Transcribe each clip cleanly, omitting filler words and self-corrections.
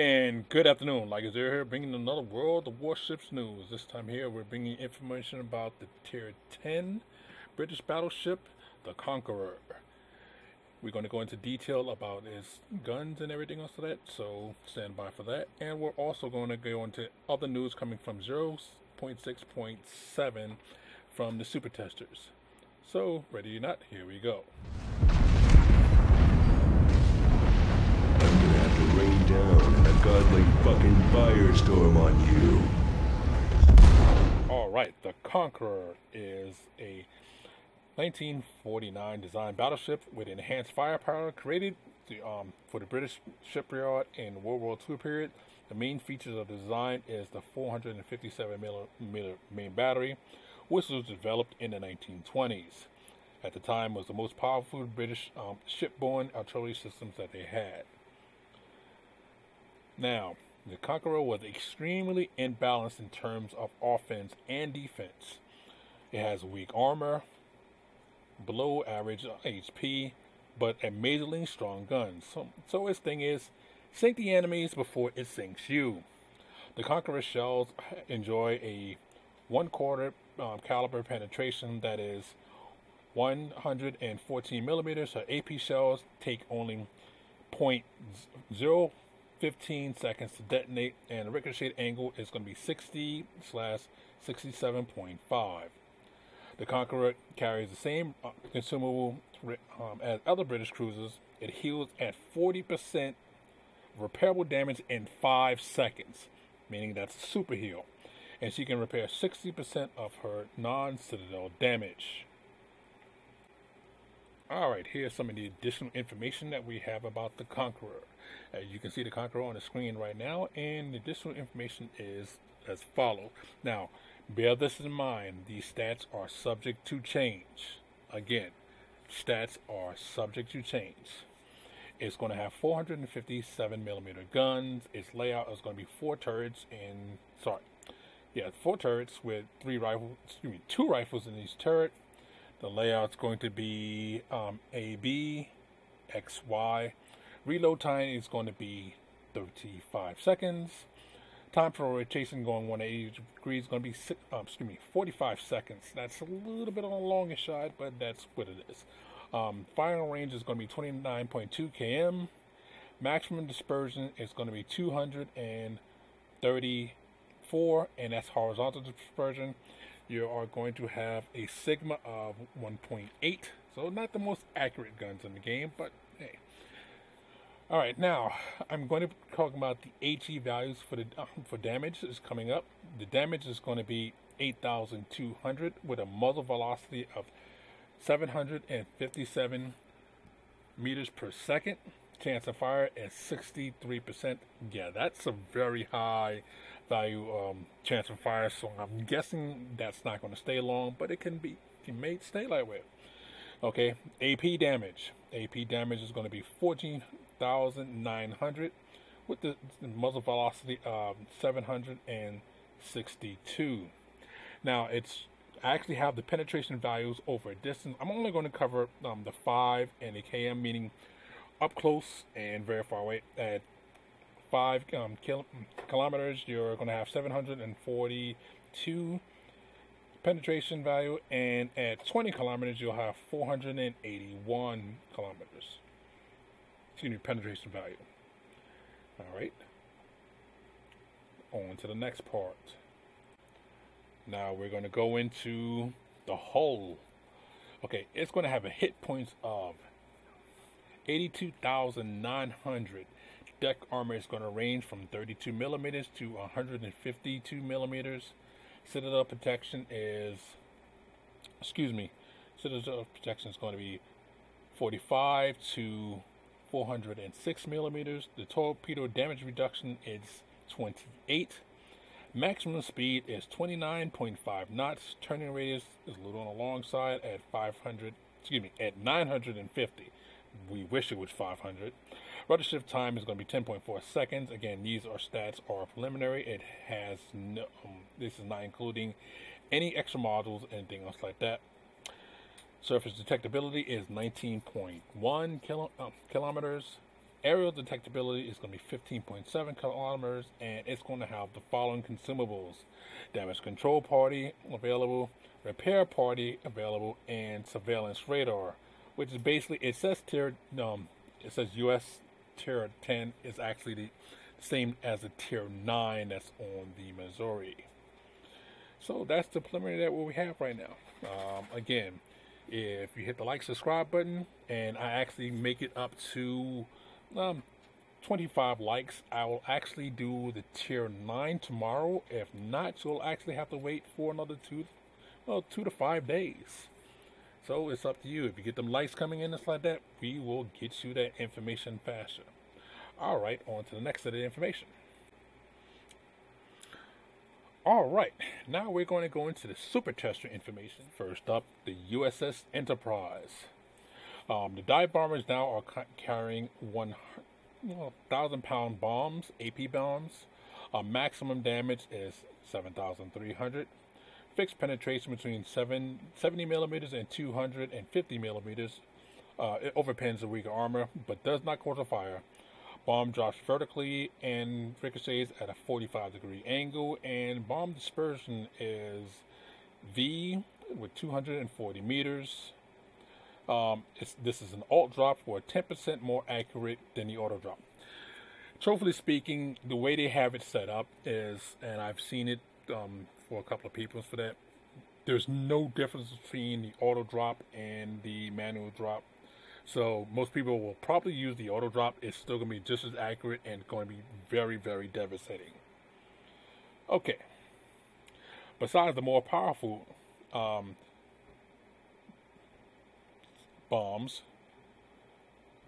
And good afternoon. Like is here bringing another World of Warships news. This time here we're bringing information about the Tier 10 British battleship, the Conqueror. We're going to go into detail about its guns and everything else of that, so stand by for that. And we're also going to go into other news coming from 0.6.7 from the Supertesters. So, ready or not, here we go. Rain down a godly fucking firestorm on you. Alright, the Conqueror is a 1949 designed battleship with enhanced firepower created for the British shipyard in World War II period. The main features of the design is the 457mm main battery, which was developed in the 1920s. At the time, was the most powerful British shipborne artillery systems that they had. Now, the Conqueror was extremely imbalanced in terms of offense and defense. It has weak armor, below average HP, but amazingly strong guns. So its thing is, sink the enemies before it sinks you. The Conqueror shells enjoy a 1/4 caliber penetration, that is 114 millimeters. So AP shells take only 0.015 seconds to detonate, and the ricochet angle is going to be 60/67.5. The Conqueror carries the same consumable as other British cruisers. It heals at 40% repairable damage in 5 seconds, meaning that's super heal. And she can repair 60% of her non-citadel damage. Alright, here's some of the additional information that we have about the Conqueror. As you can see the Conqueror on the screen right now, and the additional information is as follows. Now, bear this in mind, these stats are subject to change. Again, stats are subject to change. It's going to have 457mm guns. Its layout is going to be 4 turrets with 2 rifles in each turret. The layout's going to be AB, XY. Reload time is going to be 35 seconds. Time for rotation going 180 degrees is going to be 45 seconds. That's a little bit on the longer side, but that's what it is. Firing range is going to be 29.2 km. Maximum dispersion is going to be 234, and that's horizontal dispersion. You are going to have a sigma of 1.8, so not the most accurate guns in the game, but hey. Alright, now I'm going to talk about the HE values for damage is coming up. The damage is going to be 8,200 with a muzzle velocity of 757 meters per second. Chance of fire is 63%. Yeah, that's a very high value chance of fire, so I'm guessing that's not going to stay long, but it may stay that way. Okay, AP damage. AP damage is going to be 14,900 with the muzzle velocity of 762. Now, I actually have the penetration values over a distance. I'm only going to cover the 5 and the km, meaning up close and very far away. At 5 kilometers, you're going to have 742 penetration value, and at 20 kilometers, you'll have 481 kilometers. Penetration value. All right. On to the next part. Now we're going to go into the hull. Okay, it's going to have a hit points of 82,900. Deck armor is going to range from 32 millimeters to 152 millimeters. Citadel protection is Citadel protection is going to be 45 to 406 millimeters. The torpedo damage reduction is 28. Maximum speed is 29.5 knots. Turning radius is a little on the long side at 950. We wish it was 500. Rudder shift time is going to be 10.4 seconds. Again, these stats are preliminary. It has no, this is not including any extra modules, anything else like that. Surface detectability is 19.1 kilometers. aerial detectability is going to be 15.7 kilometers, and it's going to have the following consumables: damage control party available, repair party available, and surveillance radar, which is basically, it says US tier 10 is actually the same as the tier 9 that's on the Missouri. So that's the preliminary that what we have right now. Again, if you hit the like, subscribe button, and I actually make it up to 25 likes, I will actually do the tier 9 tomorrow. If not, you'll actually have to wait for another 2 to 5 days. So it's up to you. If you get them likes coming in just like that, we will get you that information faster. Alright, on to the next set of information. Alright, now we're going to go into the Supertester information. First up, the USS Enterprise. The dive bombers now are carrying 1,000-pound bombs, AP bombs. Maximum damage is 7,300. Fixed penetration between 70 millimeters and 250 millimeters. It overpins the weaker armor, but does not cause a fire. Bomb drops vertically and ricochets at a 45-degree angle, and bomb dispersion is V with 240 meters. This is an alt drop for 10% more accurate than the auto drop. Truthfully speaking, the way they have it set up is, and I've seen it for a couple of people for that, there's no difference between the auto drop and the manual drop. So most people will probably use the auto drop. It's still going to be just as accurate and going to be very, very devastating. Okay. Besides the more powerful bombs,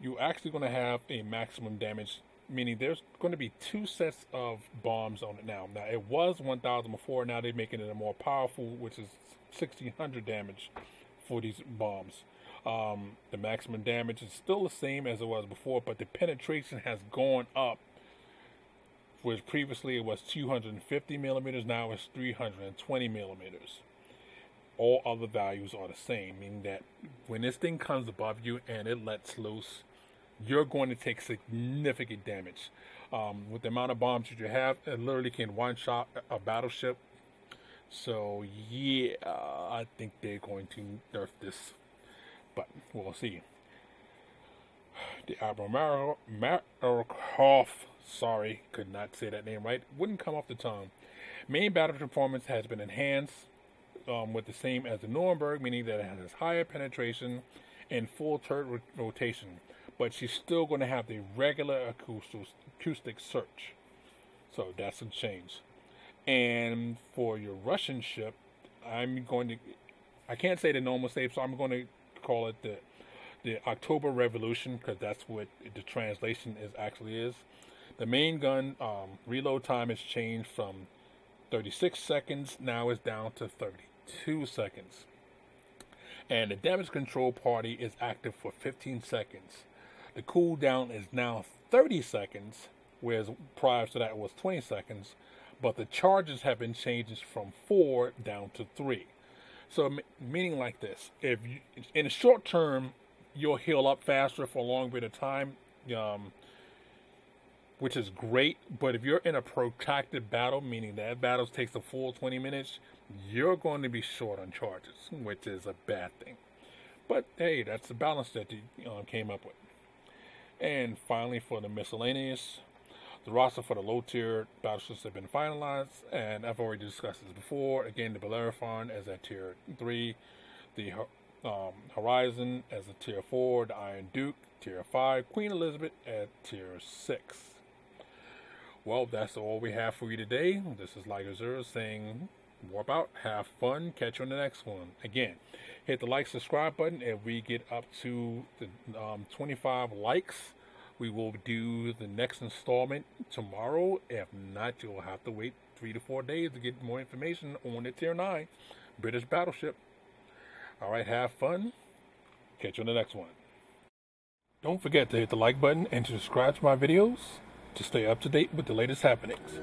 you're actually going to have a maximum damage, meaning there's going to be 2 sets of bombs on it now. Now, it was 1,000 before. Now they're making it a more powerful, which is 1,600 damage for these bombs. The maximum damage is still the same as it was before, but the penetration has gone up. Whereas previously it was 250 millimeters, now it's 320 millimeters. All other values are the same, meaning that when this thing comes above you and it lets loose, you're going to take significant damage. With the amount of bombs that you have, it literally can one-shot a battleship. So yeah, I think they're going to nerf this, but we'll see. The Admiral Markov, sorry, could not say that name right, wouldn't come off the tongue. Main battle performance has been enhanced with the same as the Nuremberg, meaning that it has higher penetration and full turret rotation, but she's still going to have the regular acoustic search. So that's a change. And for your Russian ship, I can't say the normal save, so I'm going to call it the October Revolution, because that's what the translation actually is. The main gun reload time has changed from 36 seconds, now it's down to 32 seconds. And the damage control party is active for 15 seconds. The cooldown is now 30 seconds, whereas prior to that it was 20 seconds. But the charges have been changed from 4 down to 3. So meaning like this, if you, in the short term, you'll heal up faster for a long bit of time, which is great. But if you're in a protracted battle, meaning that battle takes a full 20 minutes, you're going to be short on charges, which is a bad thing. But hey, that's the balance that you came up with. And finally, for the miscellaneous, the roster for the low-tier battleships have been finalized, and I've already discussed this before. Again, the Bellerophon as at Tier 3, the Horizon as a Tier 4, the Iron Duke, Tier 5, Queen Elizabeth at Tier 6. Well, that's all we have for you today. This is Liger Zero saying, warp out, have fun, catch you on the next one. Again, hit the like, subscribe button. If we get up to the 25 likes, we will do the next installment tomorrow. If not, you'll have to wait 3 to 4 days to get more information on the Tier 9 British battleship. Alright, have fun. Catch you on the next one. Don't forget to hit the like button and to subscribe to my videos to stay up to date with the latest happenings.